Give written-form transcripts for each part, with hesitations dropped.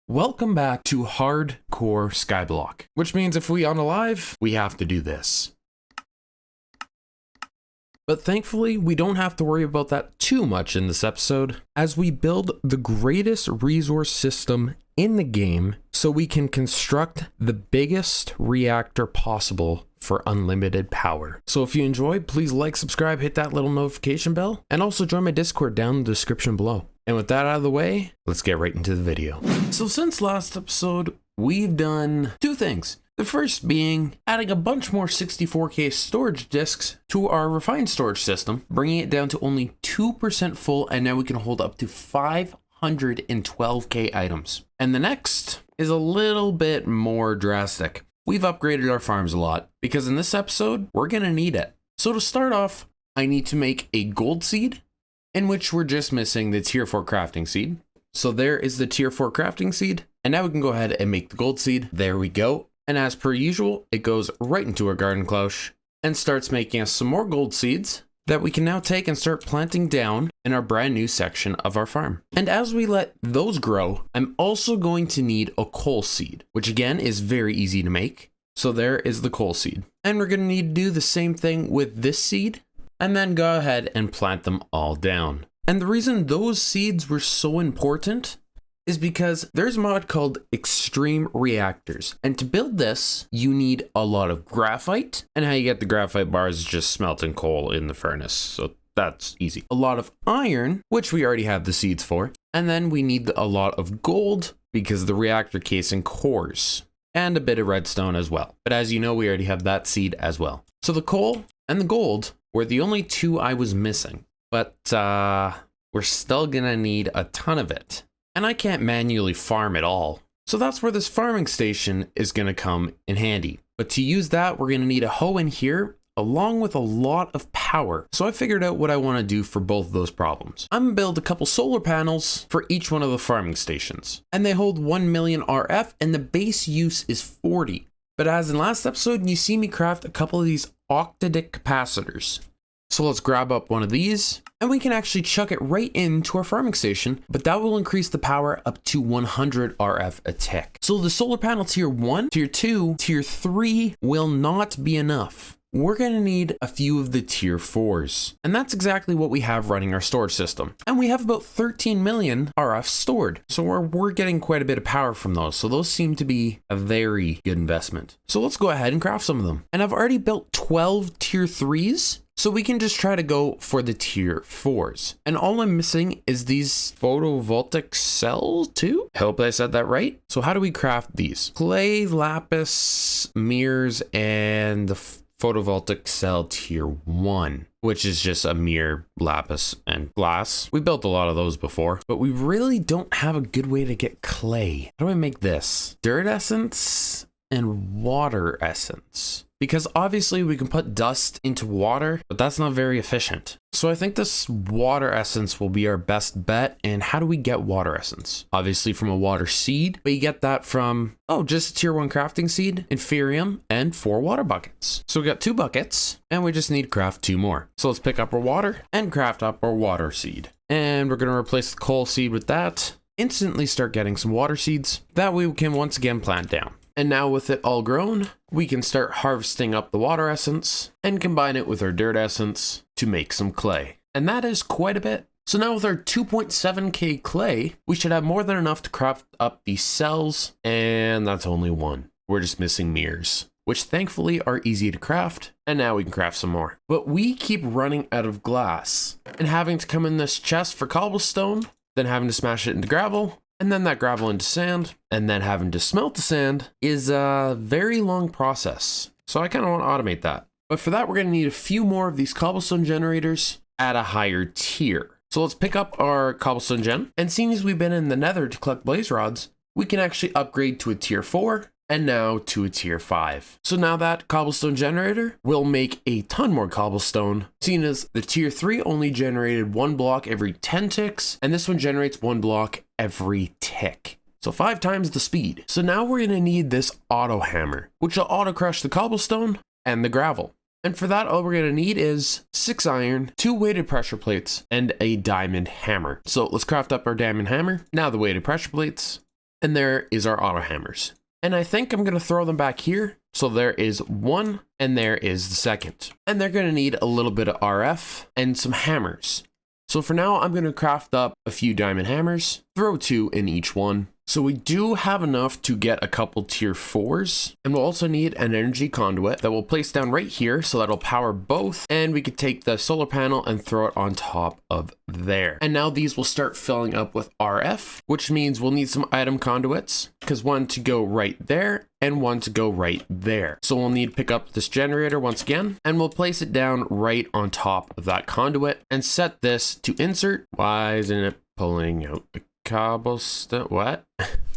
Welcome back to Hardcore Skyblock, which means if we unalive, we have to do this. But thankfully, we don't have to worry about that too much in this episode, as we build the greatest resource system in the game so we can construct the biggest reactor possible for unlimited power. So if you enjoyed, please like, subscribe, hit that little notification bell, and also join my Discord down in the description below. And with that out of the way, let's get right into the video. So since last episode, we've done two things. The first being adding a bunch more 64K storage disks to our refined storage system, bringing it down to only 2% full, and now we can hold up to 512K items. And the next is a little bit more drastic. We've upgraded our farms a lot because in this episode, we're gonna need it. So to start off, I need to make a gold seed, in which we're just missing the tier 4 crafting seed. So there is the tier 4 crafting seed, and now we can go ahead and make the gold seed. There we go. And as per usual, it goes right into our garden cloche and starts making us some more gold seeds that we can now take and start planting down in our brand new section of our farm. And as we let those grow, I'm also going to need a coal seed, which again is very easy to make. So there is the coal seed. And we're gonna need to do the same thing with this seed and then go ahead and plant them all down. And the reason those seeds were so important is because there's a mod called Extreme Reactors. And to build this, you need a lot of graphite. And how you get the graphite bars is just smelting coal in the furnace. So that's easy. A lot of iron, which we already have the seeds for. And then we need a lot of gold because the reactor casing cores. And a bit of redstone as well. But as you know, we already have that seed as well. So the coal and the gold were the only two I was missing. But we're still gonna need a ton of it. And I can't manually farm it all. So that's where this farming station is gonna come in handy. But to use that, we're gonna need a hoe in here along with a lot of power. So I figured out what I wanna do for both of those problems. I'm gonna build a couple solar panels for each one of the farming stations. And they hold 1 million RF and the base use is 40. But as in last episode, you see me craft a couple of these octadic capacitors. So let's grab up one of these and we can actually chuck it right into our farming station, but that will increase the power up to 100 RF a tick. So the solar panel tier 1, tier 2, tier 3 will not be enough. We're gonna need a few of the tier 4s. And that's exactly what we have running our storage system. And we have about 13 million RF stored. So we're getting quite a bit of power from those. So those seem to be a very good investment. So let's go ahead and craft some of them. And I've already built 12 tier 3s. So we can just try to go for the tier 4s. And all I'm missing is these photovoltaic cells too. I hope I said that right. So how do we craft these? Clay, lapis, mirrors, and the photovoltaic cell tier 1, which is just a mirror, lapis, and glass. We built a lot of those before, but we really don't have a good way to get clay. How do I make this? Dirt essence and water essence. Because obviously we can put dust into water, but that's not very efficient. So I think this water essence will be our best bet. And how do we get water essence? Obviously from a water seed, but you get that from, just a tier 1 crafting seed, inferium, and 4 water buckets. So we got 2 buckets and we just need to craft 2 more. So let's pick up our water and craft up our water seed. And we're gonna replace the coal seed with that. Instantly start getting some water seeds. That way we can once again plant down. And now with it all grown, we can start harvesting up the water essence and combine it with our dirt essence to make some clay. And that is quite a bit. So now with our 2.7K clay, we should have more than enough to craft up these cells. And that's only 1. We're just missing mirrors, which thankfully are easy to craft. And now we can craft some more. But we keep running out of glass and having to come in this chest for cobblestone, then having to smash it into gravel, and then that gravel into sand, and then having to smelt the sand is a very long process. So I kind of want to automate that. But for that, we're going to need a few more of these cobblestone generators at a higher tier. So let's pick up our cobblestone gen. And seeing as we've been in the nether to collect blaze rods, we can actually upgrade to a tier 4 and now to a tier 5. So now that cobblestone generator will make a ton more cobblestone, seeing as the tier 3 only generated 1 block every 10 ticks, and this one generates 1 block every tick. So 5 times the speed. So now we're gonna need this auto hammer, which will auto crush the cobblestone and the gravel. And for that, all we're gonna need is 6 iron, 2 weighted pressure plates, and a diamond hammer. So let's craft up our diamond hammer. Now the weighted pressure plates, And there is our auto hammers. And I think I'm going to throw them back here. So there is one and there is the second. And they're going to need a little bit of RF and some hammers. So for now, I'm going to craft up a few diamond hammers, throw 2 in each one. So we do have enough to get a couple tier 4s, and we'll also need an energy conduit that we'll place down right here so that'll power both, and we could take the solar panel and throw it on top of there. And now these will start filling up with RF, which means we'll need some item conduits, because one to go right there and one to go right there. So we'll need to pick up this generator once again, and we'll place it down right on top of that conduit and set this to insert. Why isn't it pulling out the cobblestone? What?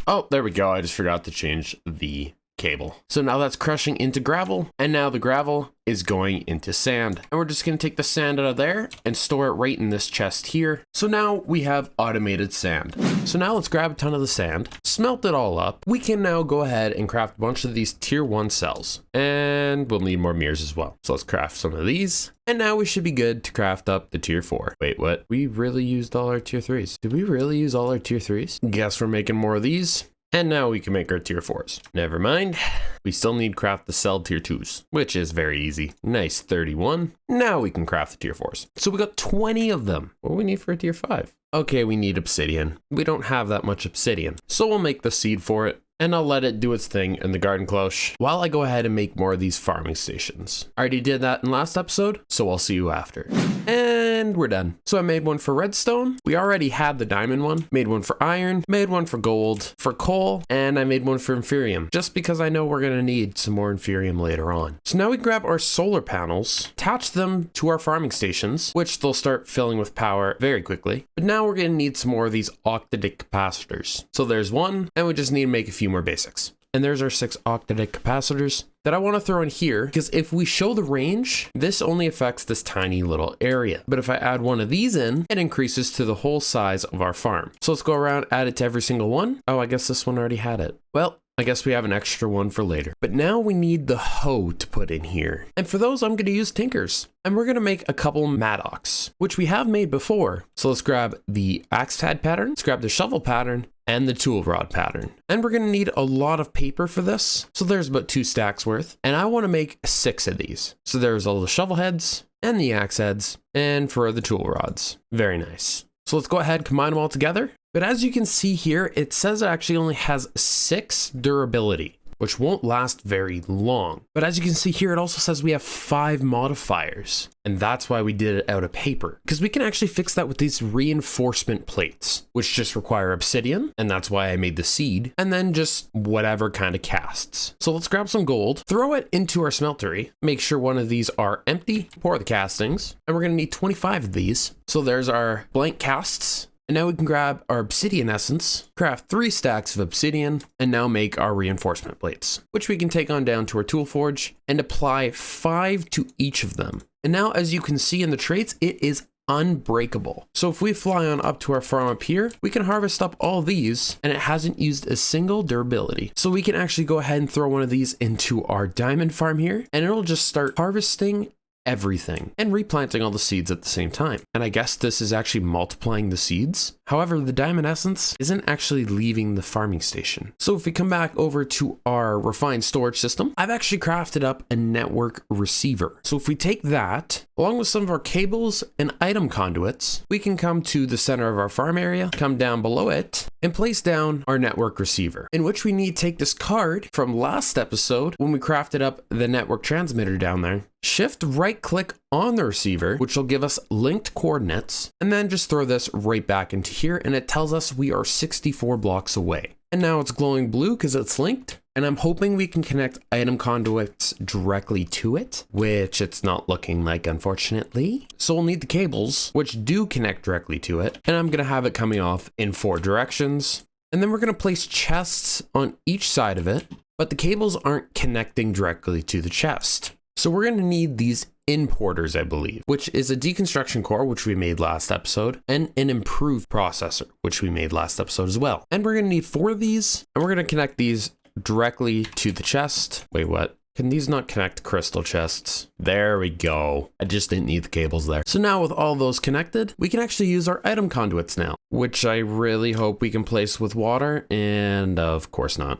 Oh, there we go. I just forgot to change the cable. So now that's crushing into gravel, and now the gravel is going into sand. And we're just going to take the sand out of there and store it right in this chest here. So now we have automated sand. So now let's grab a ton of the sand, smelt it all up. We can now go ahead and craft a bunch of these tier 1 cells, and we'll need more mirrors as well. So let's craft some of these. And now we should be good to craft up the tier 4. Wait, what? We really used all our tier 3s. Did we really use all our tier 3s? Guess we're making more of these. And now we can make our tier 4s. Never mind. We still need to craft the cell tier 2s, which is very easy. Nice, 31. Now we can craft the tier 4s. So we got 20 of them. What do we need for a tier 5? Okay, we need obsidian. We don't have that much obsidian. So we'll make the seed for it, and I'll let it do its thing in the garden cloche while I go ahead and make more of these farming stations. I already did that in last episode, so I'll see you after. And we're done. So I made one for redstone. We already had the diamond one. Made one for iron. Made one for gold. For coal. And I made one for inferium. Just because I know we're going to need some more inferium later on. So now we grab our solar panels, attach them to our farming stations, which they'll start filling with power very quickly. But now we're going to need some more of these octadic capacitors. So there's one, and we just need to make a few more basics. And there's our 6 octadic capacitors that I want to throw in here, because if we show the range, this only affects this tiny little area. But if I add one of these in, it increases to the whole size of our farm. So let's go around, add it to every single one. Oh, I guess this one already had it. Well, I guess we have an extra one for later. But now we need the hoe to put in here. And for those, I'm going to use tinkers. And we're going to make a couple mattocks, which we have made before. So let's grab the axe head pattern, let's grab the shovel pattern, and the tool rod pattern. And we're going to need a lot of paper for this. So there's about 2 stacks worth. And I want to make 6 of these. So there's all the shovel heads and the axe heads and for the tool rods. Very nice. So let's go ahead and combine them all together. But as you can see here, it says it actually only has 6 durability, which won't last very long. But as you can see here, it also says we have 5 modifiers. And that's why we did it out of paper, because we can actually fix that with these reinforcement plates, which just require obsidian. And that's why I made the seed, and then just whatever kind of casts. So let's grab some gold, throw it into our smeltery, make sure one of these are empty, pour the castings, and we're going to need 25 of these. So there's our blank casts. And now we can grab our obsidian essence, craft 3 stacks of obsidian, and now make our reinforcement plates, which we can take on down to our tool forge and apply 5 to each of them. And now, as you can see in the traits, it is unbreakable. So if we fly on up to our farm up here, we can harvest up all these, and it hasn't used a single durability. So we can actually go ahead and throw one of these into our diamond farm here, and it'll just start harvesting everything and replanting all the seeds at the same time. And I guess this is actually multiplying the seeds. However, the diamond essence isn't actually leaving the farming station. So if we come back over to our refined storage system, I've actually crafted up a network receiver. So if we take that along with some of our cables and item conduits, we can come to the center of our farm area, come down below it, and place down our network receiver, in which we need to take this card from last episode when we crafted up the network transmitter down there, shift right click on the receiver, which will give us linked coordinates, and then just throw this right back into here, and it tells us we are 64 blocks away. And now it's glowing blue because it's linked, and I'm hoping we can connect item conduits directly to it, which it's not looking like, unfortunately. So we'll need the cables, which do connect directly to it, and I'm gonna have it coming off in 4 directions. And then we're gonna place chests on each side of it, but the cables aren't connecting directly to the chest. So we're gonna need these importers, I believe, which is a deconstruction core, which we made last episode, and an improved processor, which we made last episode as well. And we're gonna need 4 of these, and we're gonna connect these directly to the chest. Wait, what? Can these not connect crystal chests? There we go. I just didn't need the cables there. So now with all those connected, we can actually use our item conduits now, which I really hope we can place with water, and of course not.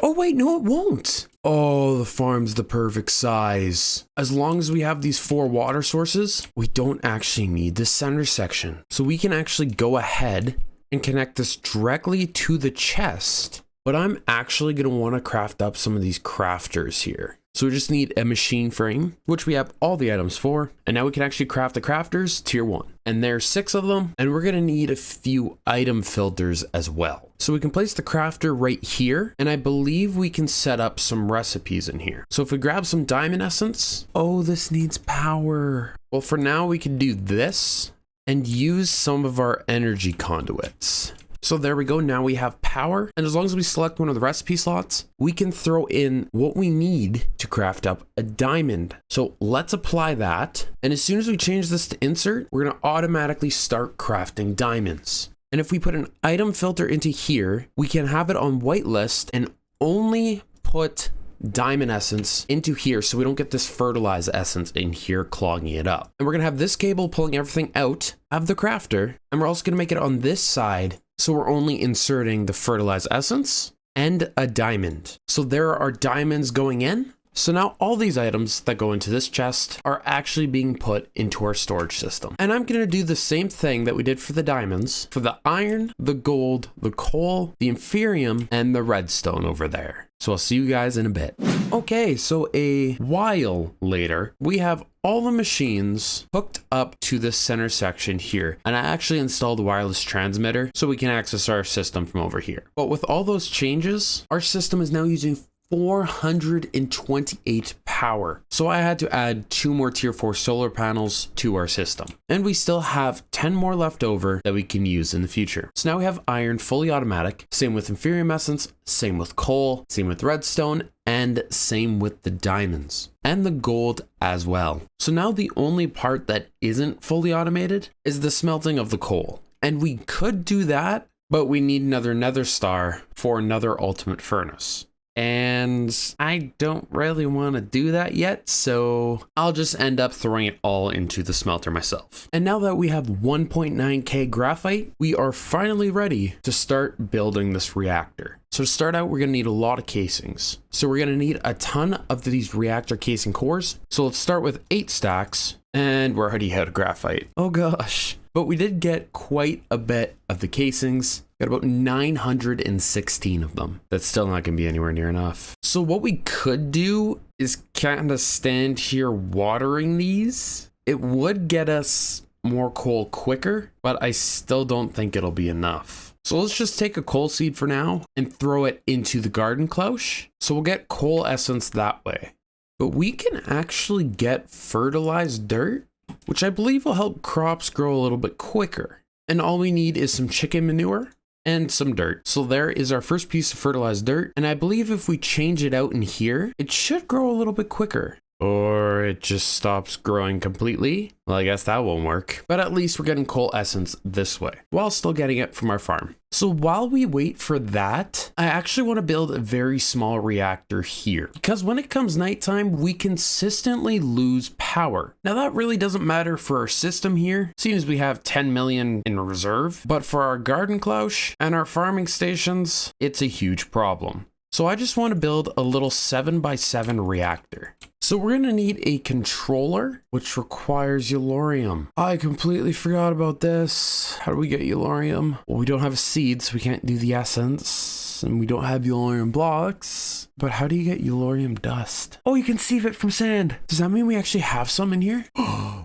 Oh wait, no, it won't. Oh, the farm's the perfect size. As long as we have these 4 water sources, we don't actually need the center section. So we can actually go ahead and connect this directly to the chest. But I'm actually going to want to craft up some of these crafters here. So we just need a machine frame, which we have all the items for. And now we can actually craft the crafters tier 1. And there's 6 of them. And we're going to need a few item filters as well. So we can place the crafter right here. And I believe we can set up some recipes in here. So if we grab some diamond essence. Oh, this needs power. Well, for now we can do this and use some of our energy conduits. So there we go. Now we have power. And as long as we select one of the recipe slots, we can throw in what we need to craft up a diamond. So let's apply that. And as soon as we change this to insert, we're going to automatically start crafting diamonds. And if we put an item filter into here, we can have it on whitelist and only put diamond essence into here so we don't get this fertilized essence in here clogging it up. And we're gonna have this cable pulling everything out of the crafter, and we're also gonna make it on this side so we're only inserting the fertilized essence and a diamond. So there are diamonds going in. So now all these items that go into this chest are actually being put into our storage system. And I'm going to do the same thing that we did for the diamonds, for the iron, the gold, the coal, the inferium, and the redstone over there. So I'll see you guys in a bit. Okay, so a while later, we have all the machines hooked up to this center section here. And I actually installed a wireless transmitter so we can access our system from over here. But with all those changes, our system is now using 428 power. So I had to add 2 more tier 4 solar panels to our system. And we still have 10 more left over that we can use in the future. So now we have iron fully automatic, same with inferium essence, same with coal, same with redstone, and same with the diamonds and the gold as well. So now the only part that isn't fully automated is the smelting of the coal. And we could do that, but we need another nether star for another ultimate furnace. And I don't really want to do that yet, so I'll just end up throwing it all into the smelter myself. And now that we have 1.9k graphite, we are finally ready to start building this reactor. So to start out, we're going to need a lot of casings. So we're going to need a ton of these reactor casing cores. So let's start with 8 stacks, and we're already out of graphite. Oh gosh. But we did get quite a bit of the casings. Got about 916 of them. That's still not going to be anywhere near enough. So what we could do is kind of stand here watering these. It would get us more coal quicker, but I still don't think it'll be enough. So let's just take a coal seed for now and throw it into the garden cloche. So we'll get coal essence that way. But we can actually get fertilized dirt, which I believe will help crops grow a little bit quicker. And all we need is some chicken manure and some dirt. So there is our first piece of fertilized dirt. And I believe if we change it out in here, it should grow a little bit quicker. Or it just stops growing completely. Well, I guess that won't work. But at least we're getting coal essence this way, while still getting it from our farm. So while we wait for that, I actually want to build a very small reactor here. Because when it comes nighttime, we consistently lose power. Now that really doesn't matter for our system here, seeing as we have 10 million in reserve. But for our garden cloche and our farming stations, it's a huge problem. So I just want to build a little 7x7 reactor. So we're going to need a controller, which requires yellorium. I completely forgot about this. How do we get yellorium? Well, we don't have a seed, so we can't do the essence. And we don't have yellorium blocks. But how do you get yellorium dust? Oh, you can sieve it from sand. Does that mean we actually have some in here?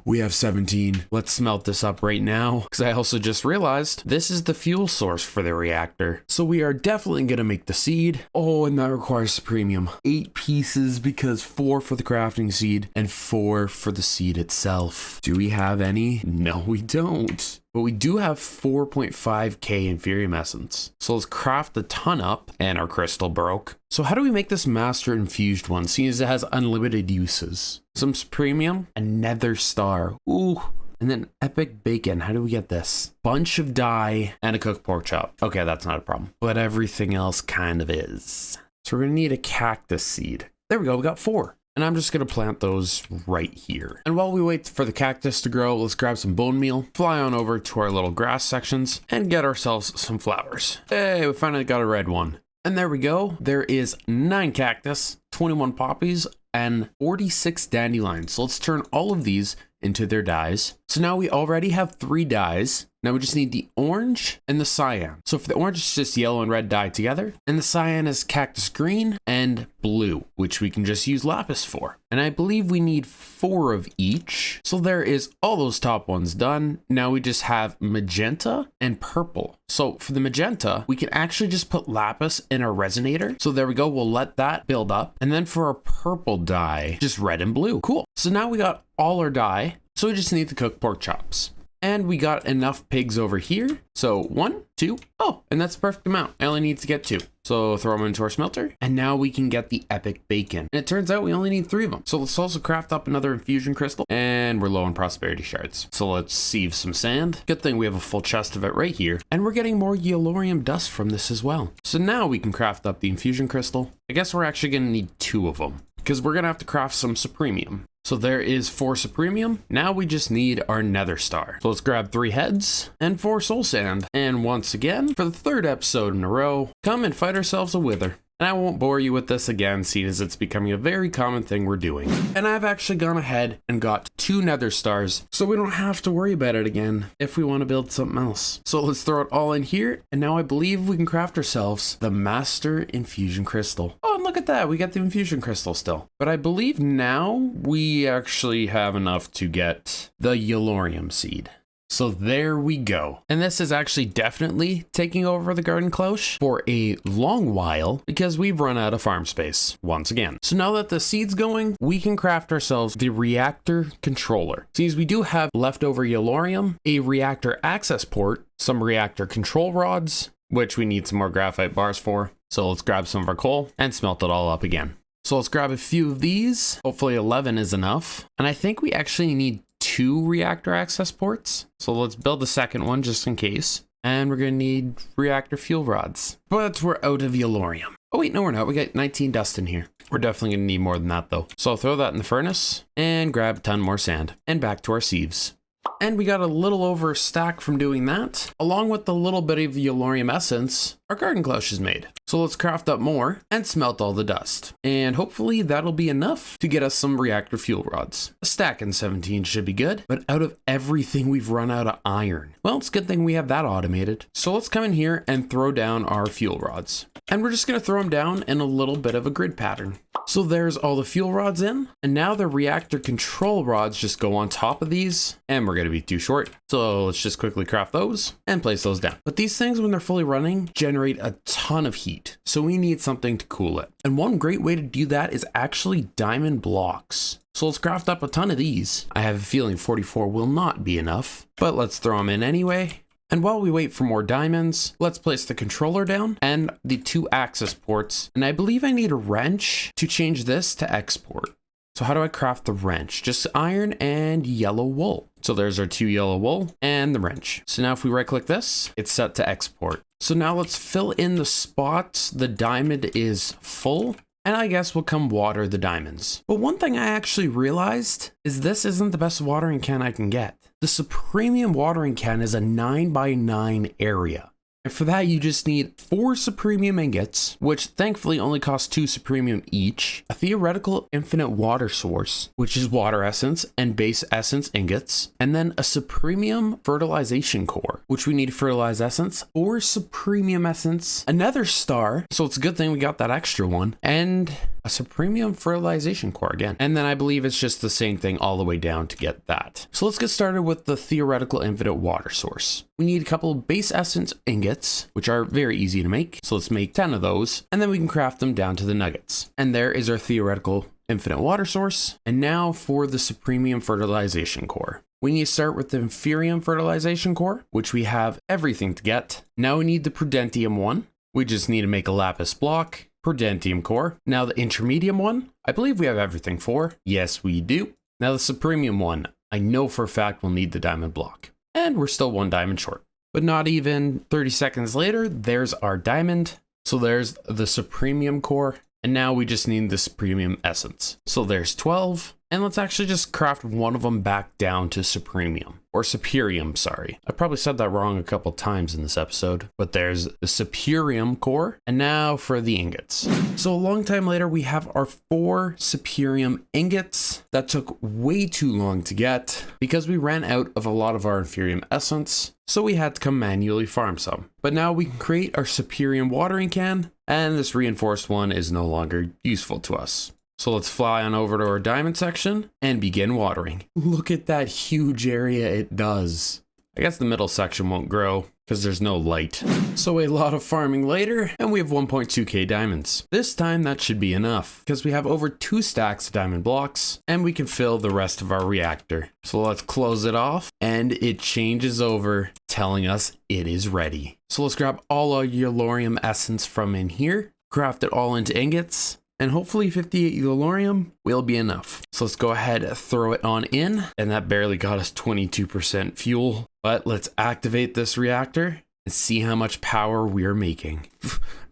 We have 17. Let's smelt this up right now, because I also just realized this is the fuel source for the reactor. So we are definitely going to make the seed. Oh, and that requires the premium. 8 pieces, because 4 for the crafting seed and 4 for the seed itself. Do we have any? No, we don't. But we do have 4.5k inferium essence. So let's craft a ton up, and our crystal broke. So how do we make this master infused one, seeing as it has unlimited uses? Some premium, a nether star. Ooh. And then epic bacon. How do we get this? Bunch of dye and a cooked pork chop. Okay, that's not a problem. But everything else kind of is. So we're gonna need a cactus seed. There we go, we got 4. And I'm just gonna plant those right here. And while we wait for the cactus to grow, let's grab some bone meal, fly on over to our little grass sections, and get ourselves some flowers. Hey, we finally got a red one. And there we go. There is 9 cactus, 21 poppies, and 46 dandelions. So let's turn all of these into their dyes. So now we already have 3 dyes. Now we just need the orange and the cyan. So for the orange, it's just yellow and red dyed together. And the cyan is cactus green and blue, which we can just use lapis for. And I believe we need 4 of each. So there is all those top ones done. Now we just have magenta and purple. So for the magenta, we can actually just put lapis in our resonator. So there we go. We'll let that build up. And then for our purple dye, just red and blue. Cool. So now we got all our dye. So we just need to cook pork chops. And we got enough pigs over here. So 1, 2, oh, and that's the perfect amount. I only need to get 2. So throw them into our smelter. And now we can get the epic bacon. And it turns out we only need 3 of them. So let's also craft up another infusion crystal. And we're low on prosperity shards. So let's sieve some sand. Good thing we have a full chest of it right here. And we're getting more yellorium dust from this as well. So now we can craft up the infusion crystal. I guess we're actually gonna need 2 of them, because we're gonna have to craft some supremium. So there is 4 supremium. Now we just need our nether star. So let's grab 3 heads and 4 soul sand. And once again, for the 3rd episode in a row, come and fight ourselves a wither. And I won't bore you with this again, seeing as it's becoming a very common thing we're doing. And I've actually gone ahead and got 2 nether stars, so we don't have to worry about it again if we want to build something else. So let's throw it all in here. And now I believe we can craft ourselves the master infusion crystal. Oh, and look at that. We got the infusion crystal still. But I believe now we actually have enough to get the yellorium seed. So there we go. And this is actually definitely taking over the garden cloche for a long while, because we've run out of farm space once again. So now that the seed's going, we can craft ourselves the reactor controller. Since we do have leftover yellorium, a reactor access port, some reactor control rods, which we need some more graphite bars for. So let's grab some of our coal and smelt it all up again. So let's grab a few of these. Hopefully 11 is enough. And I think we actually need 2 reactor access ports. So let's build a second one just in case. And we're gonna need reactor fuel rods. But we're out of yellorium. Oh wait, no we're not. We got 19 dust in here. We're definitely gonna need more than that though. So I'll throw that in the furnace and grab a ton more sand. And back to our sieves. And we got a little over a stack from doing that. Along with the little bit of yellorium essence, our garden cloche is made. So let's craft up more and smelt all the dust. And hopefully that'll be enough to get us some reactor fuel rods. A stack in 17 should be good, but out of everything we've run out of iron. Well, it's a good thing we have that automated. So let's come in here and throw down our fuel rods. And we're just gonna throw them down in a little bit of a grid pattern. So there's all the fuel rods in, and now the reactor control rods just go on top of these, and we're gonna be too short. So let's just quickly craft those and place those down. But these things, when they're fully running, generate a ton of heat. So we need something to cool it. And one great way to do that is actually diamond blocks. So let's craft up a ton of these. I have a feeling 44 will not be enough, but let's throw them in anyway. And while we wait for more diamonds, let's place the controller down and the 2 access ports. And I believe I need a wrench to change this to export. So how do I craft the wrench? Just iron and yellow wool. So there's our 2 yellow wool and the wrench. So now if we right click this, it's set to export. So now let's fill in the spots the diamond is full. And I guess we'll come water the diamonds. But one thing I actually realized is this isn't the best watering can I can get. The Supremium watering can is a 9x9 area. And for that, you just need 4 Supremium ingots, which thankfully only cost 2 Supremium each, a theoretical infinite water source, which is water essence and base essence ingots, and then a Supremium fertilization core, which we need fertilize essence, or Supremium essence, another star, so it's a good thing we got that extra one, and a Supremium fertilization core again. And then I believe it's just the same thing all the way down to get that. So let's get started with the theoretical infinite water source. We need a couple of base essence ingots, which are very easy to make. So let's make 10 of those, and then we can craft them down to the nuggets. And there is our theoretical infinite water source. And now for the Supremium fertilization core. We need to start with the Inferium fertilization core, which we have everything to get. Now we need the Prudentium one. We just need to make a lapis block. Prudentium core. Now the intermedium one, I believe we have everything for. Yes, we do. Now the Supremium one, I know for a fact we'll need the diamond block. And we're still 1 diamond short. But not even 30 seconds later, there's our diamond. So there's the Supremium core And now we just need this premium essence. So there's 12. And let's actually just craft one of them back down to supremium, or superium, sorry. I probably said that wrong a couple times in this episode, but there's the superium core. And now for the ingots. So a long time later, we have our 4 superium ingots. That took way too long to get because we ran out of a lot of our inferium essence. So we had to come manually farm some. But now we can create our superium watering can, and this reinforced one is no longer useful to us. So let's fly on over to our diamond section and begin watering. Look at that huge area it does. I guess the middle section won't grow because there's no light. So a lot of farming later, and we have 1.2k diamonds. This time that should be enough because we have over 2 stacks of diamond blocks and we can fill the rest of our reactor. So let's close it off and it changes over telling us it is ready. So let's grab all our yellorium essence from in here, craft it all into ingots, and hopefully 58 yellorium will be enough. So let's go ahead and throw it on in. And that barely got us 22% fuel. But let's activate this reactor and see how much power we're making.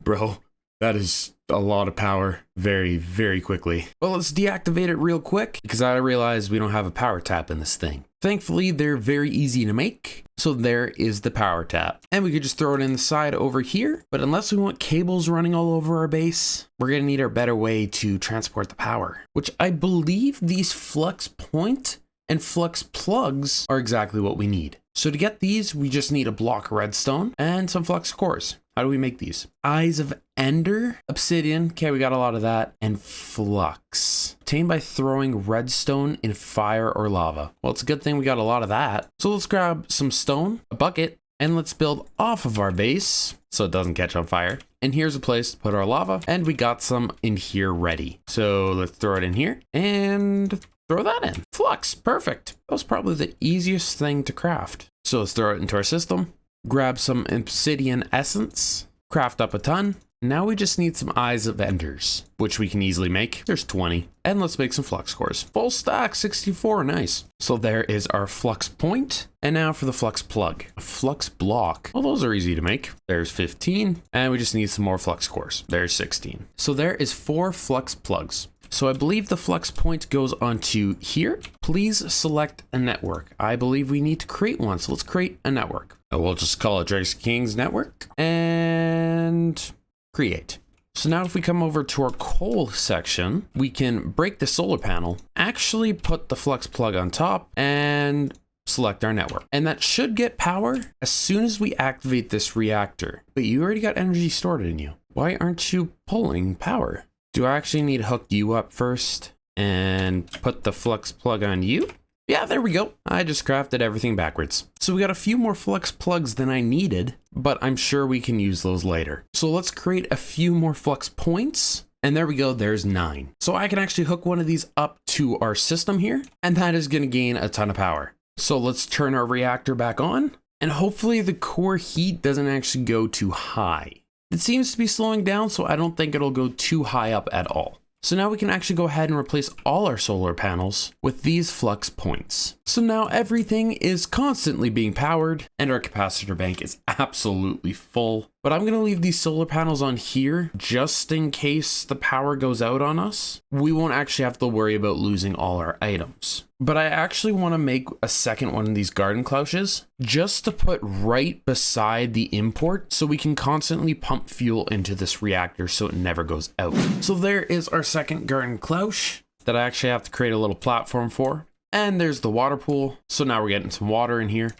Bro, that is a lot of power very, very quickly. Well, let's deactivate it real quick because I realized we don't have a power tap in this thing. Thankfully, they're very easy to make. So there is the power tap. And we could just throw it in the side over here. But unless we want cables running all over our base, we're going to need a better way to transport the power, which I believe these flux point and flux plugs are exactly what we need. So to get these, we just need a block of redstone and some flux cores. How do we make these? Eyes of Ender, obsidian, okay, we got a lot of that, and flux. Obtained by throwing redstone in fire or lava. Well, it's a good thing we got a lot of that. So let's grab some stone, a bucket, and let's build off of our base so it doesn't catch on fire. And here's a place to put our lava, and we got some in here ready. So let's throw it in here and throw that in. Flux, perfect. That was probably the easiest thing to craft. So let's throw it into our system. Grab some obsidian essence, craft up a ton. Now we just need some eyes of enders, which we can easily make. There's 20. And let's make some flux cores. Full stack, 64, nice. So there is our flux point. And now for the flux plug. A flux block. Well, those are easy to make. There's 15. And we just need some more flux cores. There's 16. So there is 4 flux plugs. So I believe the flux point goes onto here. Please select a network. I believe we need to create one. So let's create a network. We'll just call it Dragster King's network and create. So now if we come over to our coal section, we can break the solar panel, actually put the flux plug on top and select our network. And that should get power as soon as we activate this reactor. But you already got energy stored in you. Why aren't you pulling power? Do I actually need to hook you up first and put the flux plug on you? Yeah, there we go. I just crafted everything backwards. So we got a few more flux plugs than I needed, but I'm sure we can use those later. So let's create a few more flux points. And there we go, there's 9. So I can actually hook one of these up to our system here, and that is gonna gain a ton of power. So let's turn our reactor back on, and hopefully the core heat doesn't actually go too high. It seems to be slowing down, so I don't think it'll go too high up at all. So now we can actually go ahead and replace all our solar panels with these flux points. So now everything is constantly being powered and our capacitor bank is absolutely full. But I'm gonna leave these solar panels on here just in case the power goes out on us. We won't actually have to worry about losing all our items. But I actually want to make a second one of these garden clouches just to put right beside the import so we can constantly pump fuel into this reactor so it never goes out. So there is our second garden clouche that I actually have to create a little platform for. And there's the water pool. So now we're getting some water in here.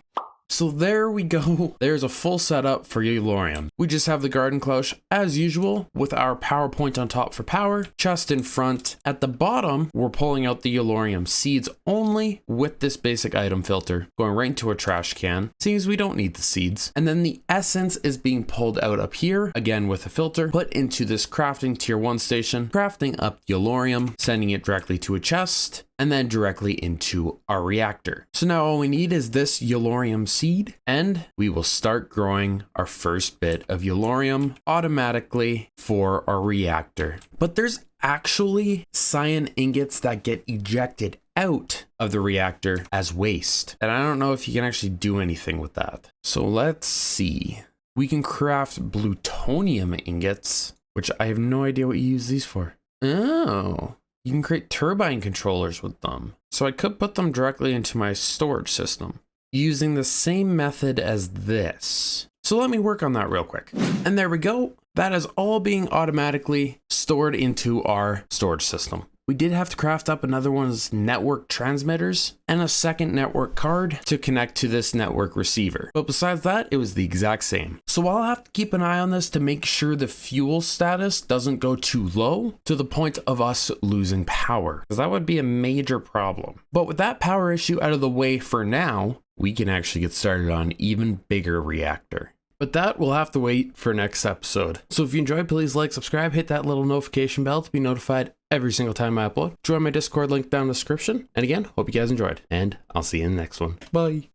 So there we go. There's a full setup for yellorium. We just have the garden clouche as usual with our power point on top for power, chest in front. At the bottom, we're pulling out the yellorium seeds only with this basic item filter, going right into a trash can. Seems we don't need the seeds. And then the essence is being pulled out up here, again with a filter, put into this crafting tier 1 station, crafting up yellorium, sending it directly to a chest, and then directly into our reactor. So now all we need is this yellorium seed, and we will start growing our first bit of yellorium automatically for our reactor. But there's actually cyan ingots that get ejected out of the reactor as waste. And I don't know if you can actually do anything with that. So let's see. We can craft plutonium ingots. which I have no idea what you use these for. Oh, you can create turbine controllers with them. So I could put them directly into my storage system using the same method as this. So let me work on that real quick. And there we go. That is all being automatically stored into our storage system. We did have to craft up another one's network transmitters and a second network card to connect to this network receiver. But besides that, it was the exact same. So I'll have to keep an eye on this to make sure the fuel status doesn't go too low to the point of us losing power, because that would be a major problem. But with that power issue out of the way for now, we can actually get started on an even bigger reactor. But that will have to wait for next episode. So if you enjoyed, please like, subscribe, hit that little notification bell to be notified every single time I upload. Join my Discord link down in the description. And again, hope you guys enjoyed, and I'll see you in the next one. Bye.